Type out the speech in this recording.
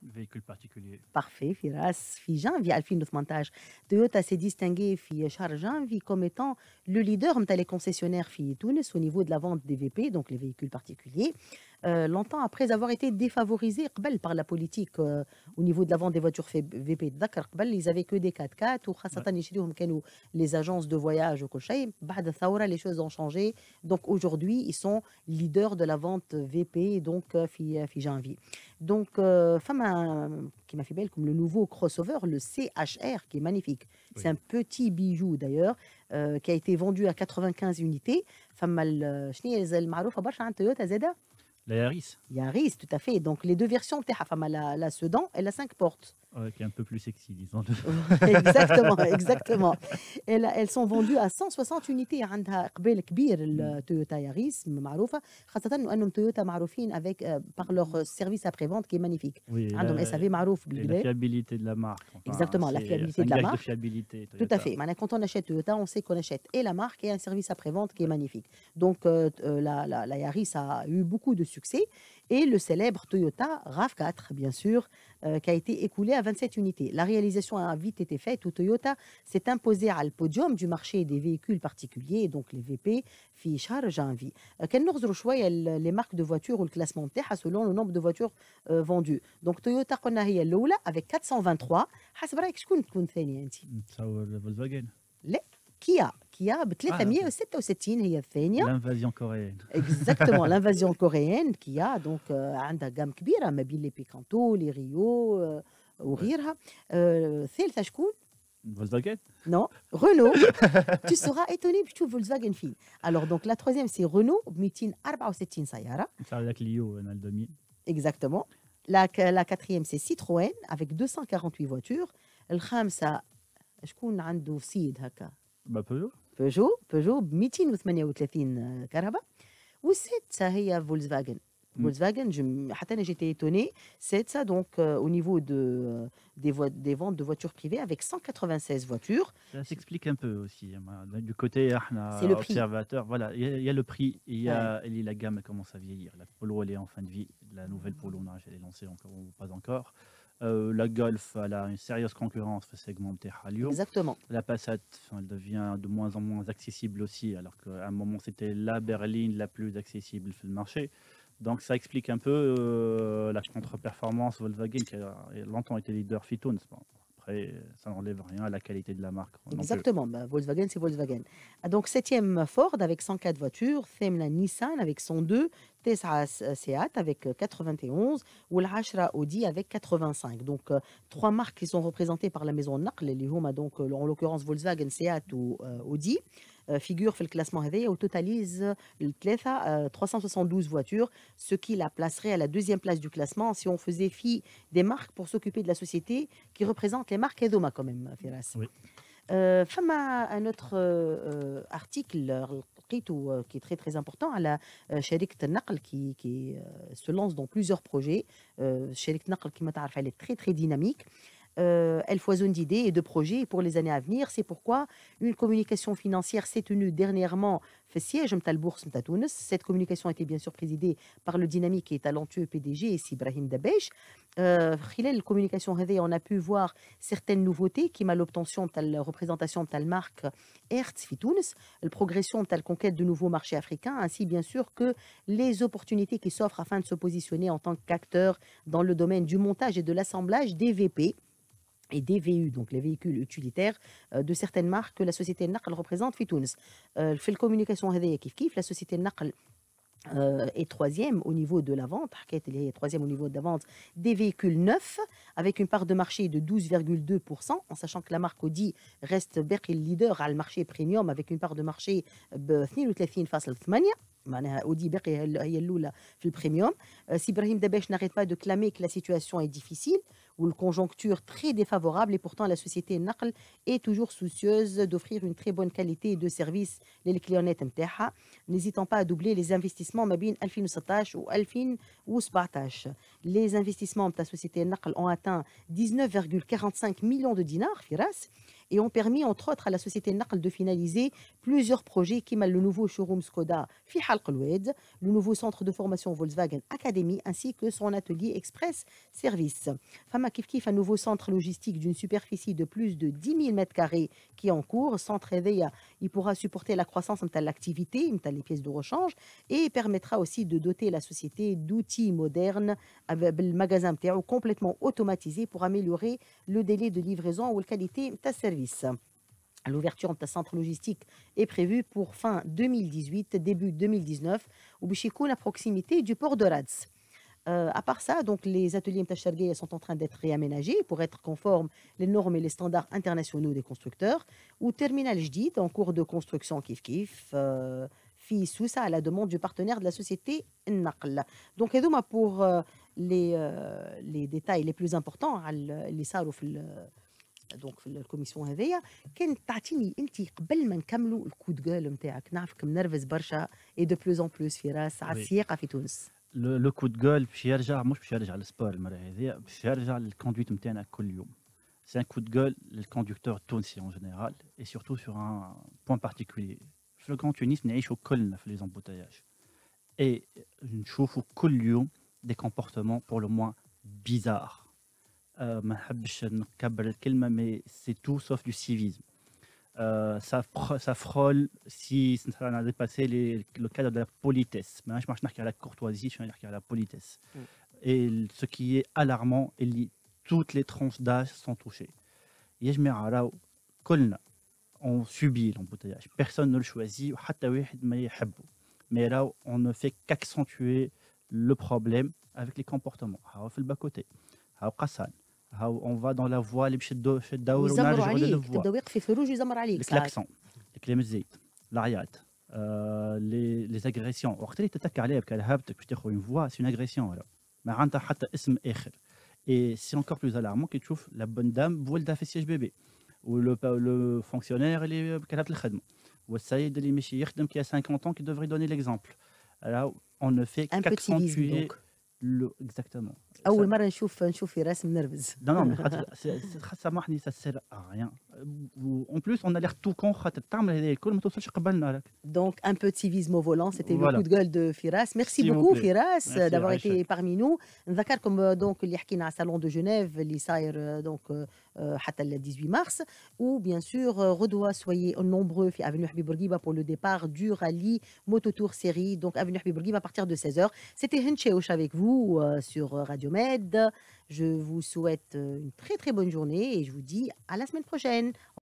véhicule particulier. Parfait, Firas. Fi janvier 2018, Toyota s'est distingué fi char janvier comme étant le leader dans les concessionnaires fi Tunis au niveau de la vente des VP, donc les véhicules particuliers. Longtemps après avoir été défavorisés قبل par la politique au niveau de la vente des voitures VP. تذكر قبل ils avaient que des 4x4 Ouais. وخاصة يشريوهم كانوا les agences de voyage وكل شيء. بعد الثورة les choses ont changé. Donc aujourd'hui, ils sont leaders de la vente VP donc fi janvier. Donc, femme qui m'a fait belle comme le nouveau crossover, le CHR, qui est magnifique. C'est Oui. un petit bijou d'ailleurs, qui a été vendu à 95 unités. Femme, شنو هي المعروفة برشا عن تويوتا زادة؟ La Yaris, Yaris, tout à fait. Donc, les deux versions, تاعها فما la sedan et la 5 portes. qui est un peu plus sexy, disons-le. Exactement, exactement. Elles sont vendues à 160 unités. عندها إقبال كبير Mm. التويوتا ياريس معروفة خاصة أنهم تويوتا معروفين avec par leur service après-vente qui est magnifique. Oui, عندهم اس في معروف et la بالكدا. fiabilité de la marque. Enfin, Exactement, la c'est fiabilité un de la gage de marque. fiabilité, Tout à Toyota. fait. Maintenant, quand on achète Toyota, on sait qu'on achète et la marque et un service après-vente qui est magnifique. Donc, la Yaris a eu beaucoup de succès et le célèbre Toyota RAV4, bien sûr, qui a été écoulé à 27 unités. La réalisation a vite été faite où Toyota s'est imposé à le podium du marché des véhicules particuliers, donc les VP, في شهر janvier. كان نغزروا شوية les marques de voitures ou le classement تاعها selon le nombre de voitures vendues. Donc Toyota قلنا هي الأولى avec 423. حسب رأيك شكون تكون ثانية أنت؟ Ça, le Volkswagen. لا كيا ب Ah, ok. 366 هي الثانية. L'invasion coréenne. اكزاكتومون لانفازيون كوريين كيا دونك عندها جام كبيرة ما بين لي بيكانتو لي ريو Ouais. وغيرها. الثالثة شكون؟ Volkswagen? Non, Renault. Tu seras étonné باش تشوف فولكسواجن فيه. Alors donc la troisième c'est Renault ب 264 سيارة. Ça, la Clio, elle a le 2000. Exactement. La quatrième c'est Citroën avec 248 voitures. الخامسة شكون عنده سيد هكا؟ Bah, Peugeot. بيجو ب 238 كهرباء. والسادسة هي فولكسواجن. Mm. Volkswagen, حتى أنا j'étais étonnée. C'est ça donc au niveau des ventes de voitures privées avec 196 voitures. Ça s'explique un peu aussi. Du côté C'est le prix. observateur, voilà, il y a le prix et il y Ouais. a et la gamme elle commence à vieillir. La Polo, elle est en fin de vie. La nouvelle Polo, non, elle est lancée encore ou pas encore. La Golf, elle a une sérieuse concurrence في segment تاعها اليوم. Exactement. La Passat, elle devient de moins en moins accessible aussi, alors qu'à un moment, c'était la berline la plus accessible sur le marché. Donc, ça explique un peu la contre-performance Volkswagen, qui a longtemps été leader Fitouns. Bon, après, ça n'enlève rien à la qualité de la marque non plus. Exactement. Bah, Volkswagen, c'est Volkswagen. Ah, donc, septième Ford avec 104 voitures. Thème Nissan avec 102. Tesla Seat avec 91. Ou l'Ashra Audi avec 85. Donc, trois marques qui sont représentées par la maison Naql, اللي هما donc en l'occurrence Volkswagen, Seat ou Audi. Figure fait le classement هذايا وتوتاليز الثلاثة 372 voitures, ce qui la placerait à la deuxième place du classement si on faisait fi des marques pour s'occuper de la société qui représente les marques هذوما quand même Firas. Oui. فما un autre article لقيته qui est très très important على شركة النقل qui se lance dans plusieurs projets. شركة النقل كما تعرف elle est très très dynamique. Elle foisonne d'idées et de projets pour les années à venir. C'est pourquoi une communication financière s'est tenue dernièrement fait siège متاع البورصة متاع تونس. Cette communication a été bien sûr présidée par le dynamique et talentueux PDG Ibrahim Dabesh. خلال الكوميونيكاسيون هذه on a pu voir certaines nouveautés كيما l'obtention de la représentation de la marque Hertz في تونس, la progression de la conquête de nouveaux marchés africains, ainsi bien sûr que les opportunités qui s'offrent afin de se positionner en tant qu'acteur dans le domaine du montage et de l'assemblage des VP et des VU, donc les véhicules utilitaires de certaines marques que la société Naql représente في تونس. في الكوميونيكاسيون هذه كيف la société Naql est troisième au niveau de la vente, elle est troisième au niveau de la vente des véhicules neufs, avec une part de marché de 12,2%, en sachant que la marque Audi reste le leader à le marché premium avec une part de marché ب 32.8. معناها اودي باقي هي الاولى في البريميوم. سي ابراهيم دباش n'arrête pas de clamer que la situation est difficile ou le conjoncture très défavorable et pourtant la société Naql est toujours soucieuse d'offrir une très bonne qualité de service للكليونات نتاعها, n'hésitant pas à doubler les investissements ما بين 2016 و 2017. Les investissements de la société Naql ont atteint 19,45 millions de dinars, Firas, et ont permis entre autres à la société Naql de finaliser plusieurs projets qui mêlent le nouveau showroom Skoda fi Halq el-Oued, le nouveau centre de formation Volkswagen Academy ainsi que son atelier express service. Fama kif kif un nouveau centre logistique d'une superficie de plus de 10 000 mètres carrés qui est en cours. Centre Edeya, il pourra supporter la croissance de l'activité, les pièces de rechange, et permettra aussi de doter la société d'outils modernes avec le magasin complètement automatisé pour améliorer le délai de livraison ou la qualité de service. L'ouverture de centre logistique est prévue pour fin 2018, début 2019, au Bichikoun à proximité du port de Rads. À part ça, donc les ateliers Mtachargué sont en train d'être réaménagés pour être conformes les normes et les standards internationaux des constructeurs. Ou terminal jdid en cours de construction kif kif. Fi Sousa à la demande du partenaire de la société Naql. Donc pour les détails les plus importants اللي صاروا في الكوميسيون هذيا كان تعطيني انت قبل ما نكملوا الكود جول نتاعك نعرفك منرفز برشا اي دو بلوز اون بلوس فراس على السياقه في تونس. لو كود جول باش يرجع مش باش يرجع للسبور المره هذه باش يرجع للكوندويت نتاعنا كل يوم. C'est un coup de gueule les conducteurs tunisiens en général et surtout sur un point particulier. في الكون تونس نعيشوا كلنا في les embouteillages et نشوفوا كل يوم des comportements pour le moins bizarres. ما نحبش نكبر الكلمه mais c'est tout sauf du civisme. Ça frôle si ça a dépassé le cadre de la politesse. Mais je marche à la courtoisie, je marche à la politesse. Et ce qui est alarmant, toutes les tranches d'âge sont touchées. On subit l'embouteillage. Personne ne le choisit. Mais là, on ne fait qu'accentuer le problème avec les comportements. On fait le bas-côté. On va dans la voie اللي باش تدور ونرجعوا للفوا. تبدا واقف في فروج يزمر عليك. الكلاكسون، الكلام الزايد، العياط، les agressions. وقت اللي تتك عليها بكلهبتك باش تاخذ une voie, c'est une agression alors. ما عندها حتى اسم آخر. Et c'est encore plus alarmant كي تشوف la bonne dame بولدها في السياج بيبي. ou le fonctionnaire اللي بكلهبة الخدمة. والسيد اللي ماشي يخدم qui a 50 ans qui devrait donner l'exemple. Alors on ne fait qu'accentuer exactement. اول مره نشوف فراس منرفز. Non, mais سامحني ça sert à rien. En plus on a l'air tout con خاطر تعمل هذا الكل ما توصلش قبلنا راك. Donc un peu de civisme au volant, c'était Voilà. le coup de gueule de Firas. Merci beaucoup Firas d'avoir été parmi nous. نذكركم donc اللي حكينا على salon de Genève اللي صاير donc حتى le 18 mars, ou bien sûr غدوة soyez nombreux في avenue Habib Bourguiba pour le départ du rallye Moto Tour série, donc avenue Habib Bourguiba à partir de 16h. C'était Hencheouch avec vous sur Radio Med. Je vous souhaite une très très bonne journée et je vous dis à la semaine prochaine.